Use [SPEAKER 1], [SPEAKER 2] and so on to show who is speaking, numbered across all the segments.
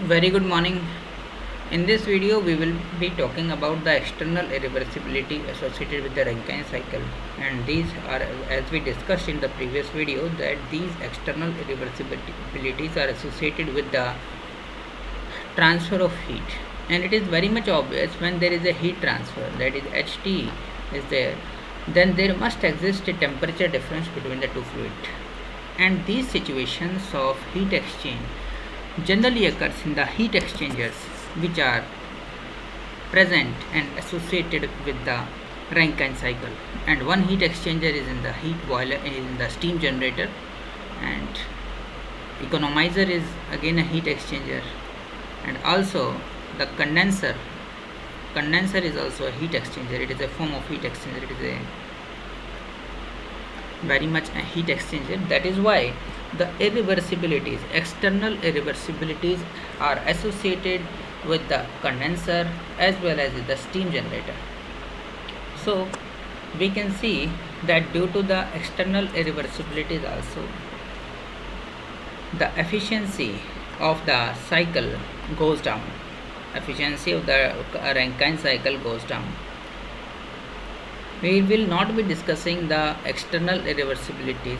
[SPEAKER 1] Very good morning. In this video, we will be talking about the external irreversibility associated with the Rankine cycle, and these are, as we discussed in the previous video, that these external irreversibilities are associated with the transfer of heat, and it is very much obvious when there is a heat transfer, that is HT is there, then there must exist a temperature difference between the two fluids, and these situations of heat exchange generally occurs in the heat exchangers which are present and associated with the Rankine cycle. And one heat exchanger is in the heat boiler, in the steam generator, and economizer is again a heat exchanger, and also the condenser is also a heat exchanger. It is a form of heat exchanger. It is a very much a heat exchanger. That is why the irreversibilities, external irreversibilities, are associated with the condenser as well as with the steam generator. So we can see that due to the external irreversibilities also, the efficiency of the cycle goes down. Efficiency of the Rankine cycle goes down. We will not be discussing the external irreversibilities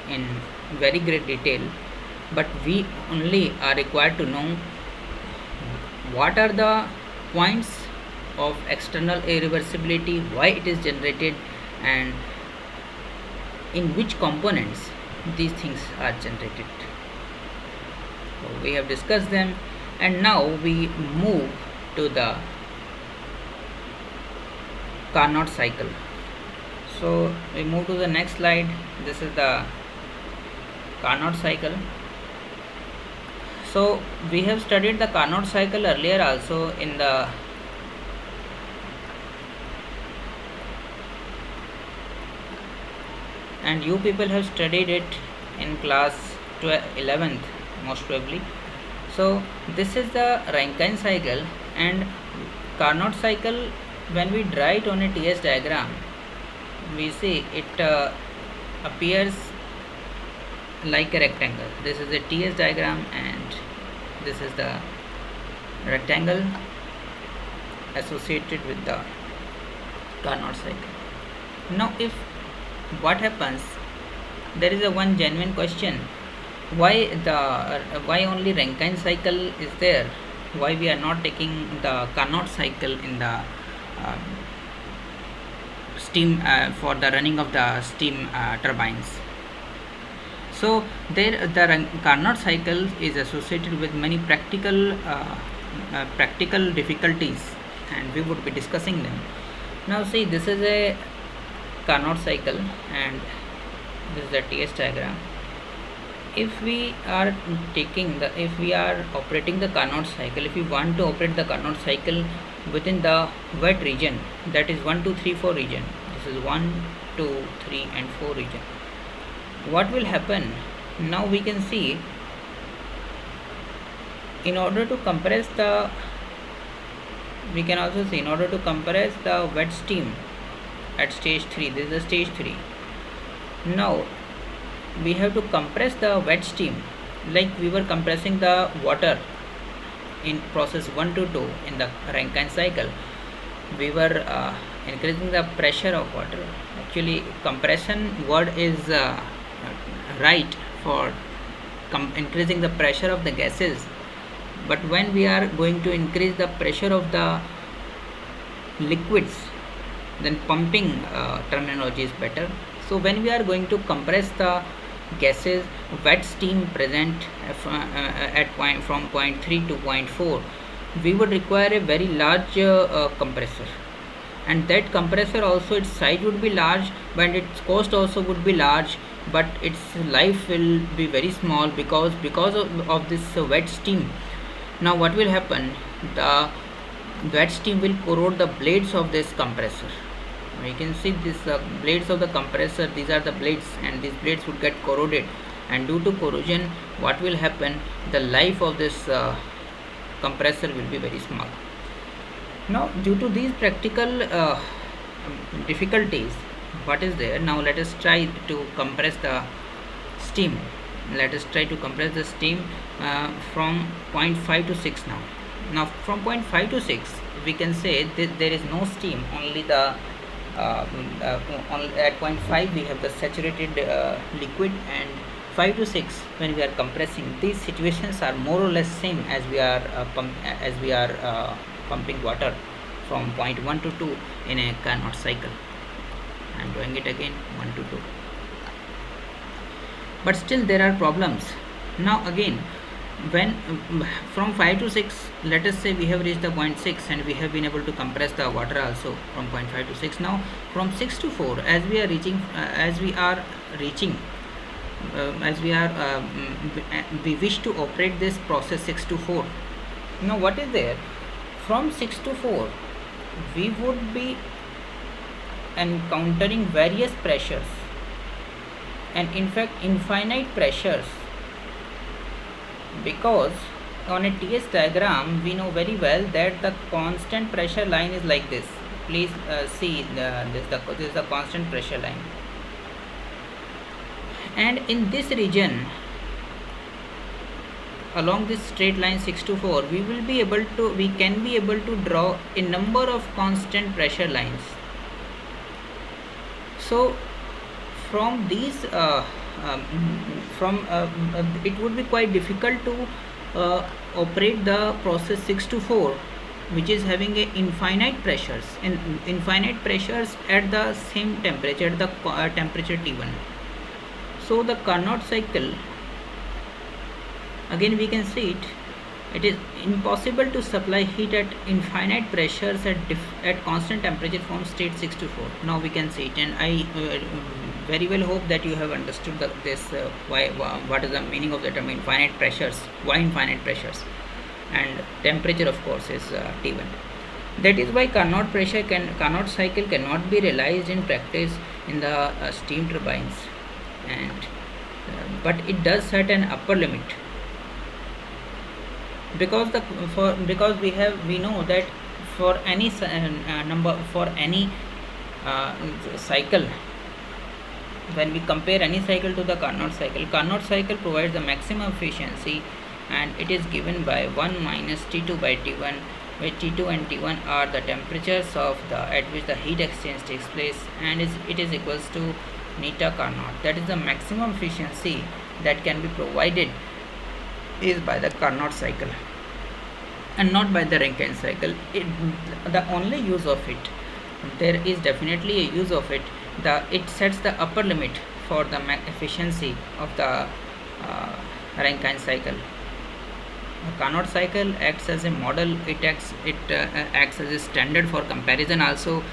[SPEAKER 1] in very great detail, but we only are required to know what are the points of external irreversibility, why it is generated, and in which components these things are generated. So we have discussed them, and now we move to the Carnot cycle. So we move to the next slide. This is the Carnot cycle. So we have studied the Carnot cycle earlier also in the and you people have studied it in class 11th most probably. So this is the Rankine cycle, and Carnot cycle, when we draw it on a TS diagram, we see it appears like a rectangle. This is a TS diagram, and this is the rectangle associated with the Carnot cycle. Now, if what happens, there is a one genuine question: why only Rankine cycle is there? Why we are not taking the Carnot cycle in the steam for the running of the steam turbines? So there the Carnot cycle is associated with many practical difficulties, and we would be discussing them. Now see, this is a Carnot cycle, and this is the TS diagram. If we are operating the Carnot cycle, if we want to operate the Carnot cycle within the wet region, that is 1 2 3 4 region, this is 1 2 3 and 4 region, what will happen? Now we can see, in order to compress the wet steam at stage 3, this is the stage 3. Now we have to compress the wet steam like we were compressing the water in process 1 to 2 in the Rankine cycle. We were increasing the pressure of water. Actually, compression word is right for increasing the pressure of the gases, but when we are going to increase the pressure of the liquids, then pumping terminology is better. So when we are going to compress the gases, wet steam present at point from point 3 to point 4, we would require a very large compressor, and that compressor also, its size would be large, but its cost also would be large, but its life will be very small because of this wet steam. Now what will happen? The wet steam will corrode the blades of this compressor. We can see this blades of the compressor, these are the blades, and these blades would get corroded, and due to corrosion, what will happen? The life of this compressor will be very small. Now due to these practical difficulties, what is there? Now let us try to compress the steam. let us try to compress the steam from 0.5 to 6 now. Now from 0.5 to 6 we can say that there is no steam, only the at 0.5 we have the saturated liquid, and 5 to 6 when we are compressing. These situations are more or less same as we are pumping water from point 1 to 2 in a Carnot cycle. I am doing it again, 1 to 2. But still there are problems. Now again, when from 5 to 6, let us say we have reached the 0.6 and we have been able to compress the water also from 0.5 to 6. Now from 6 to 4, as we are reaching we wish to operate this process 6 to 4. Now what is there? From 6 to 4 we would be encountering various pressures, and in fact infinite pressures, because on a TS diagram we know very well that the constant pressure line is like this. Please see this is the constant pressure line, and in this region along this straight line 6 to 4 we can be able to draw a number of constant pressure lines. So from these it would be quite difficult to operate the process 6 to 4, which is having a infinite pressures at the same temperature, at the temperature T1. So the Carnot cycle, again we can see it is impossible to supply heat at infinite pressures at constant temperature from state 6 to 4. Now we can see it, and I very well hope that you have understood what is the meaning of the term infinite pressures, why infinite pressures, and temperature of course is T1. That is why Carnot cycle cannot be realized in practice in the steam turbines, and but it does set an upper limit, because we know that for any cycle, when we compare any cycle to the Carnot cycle provides the maximum efficiency, and it is given by 1 minus T2 by T1, where T2 and T1 are the temperatures at which the heat exchange takes place, and it is equals to neta Carnot. That is the maximum efficiency that can be provided is by the Carnot cycle and not by the Rankine cycle. The only use of it, there is definitely a use of it, it sets the upper limit for the efficiency of the Rankine cycle. The Carnot cycle acts as a model. It acts as a standard for comparison also.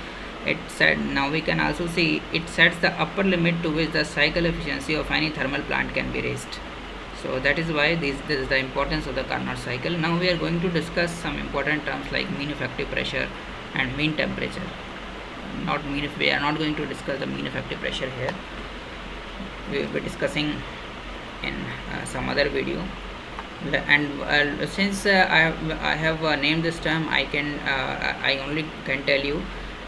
[SPEAKER 1] Now we can also see it sets the upper limit to which the cycle efficiency of any thermal plant can be raised. So that is why this is the importance of the Carnot cycle. Now we are going to discuss some important terms like mean effective pressure and mean temperature. We are not going to discuss the mean effective pressure here. We will be discussing in some other video. And since I have named this term, I only can tell you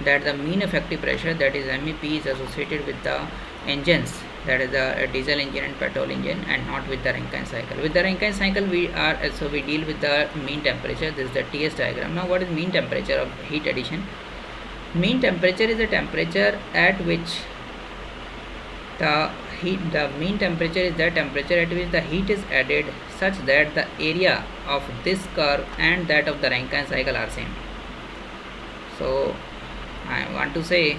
[SPEAKER 1] that the mean effective pressure, that is MEP, is associated with the engines, that is the diesel engine and petrol engine, and not with the Rankine cycle. With the Rankine cycle we deal with the mean temperature. This is the TS diagram. Now what is mean temperature of heat addition? Mean temperature is the temperature at which the mean temperature is the temperature at which the heat is added such that the area of this curve and that of the Rankine cycle are same. So I want to say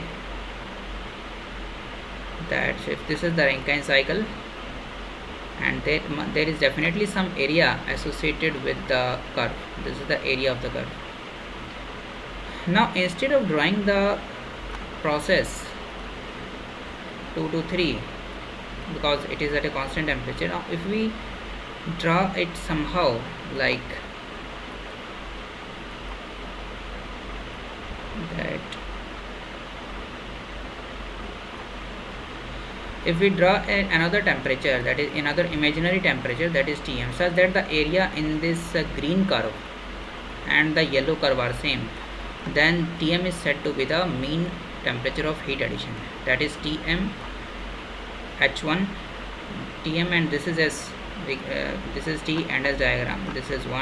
[SPEAKER 1] that if this is the Rankine cycle, and there is definitely some area associated with the curve. This is the area of the curve. Now instead of drawing the process 2 to 3, because it is at a constant temperature, now if we draw it somehow like that, if we draw another temperature, that is another imaginary temperature, that is Tm, such that the area in this green curve and the yellow curve are same, then Tm is said to be the mean temperature of heat addition. That is Tm H1 Tm and this is S. This is T and S diagram. This is 1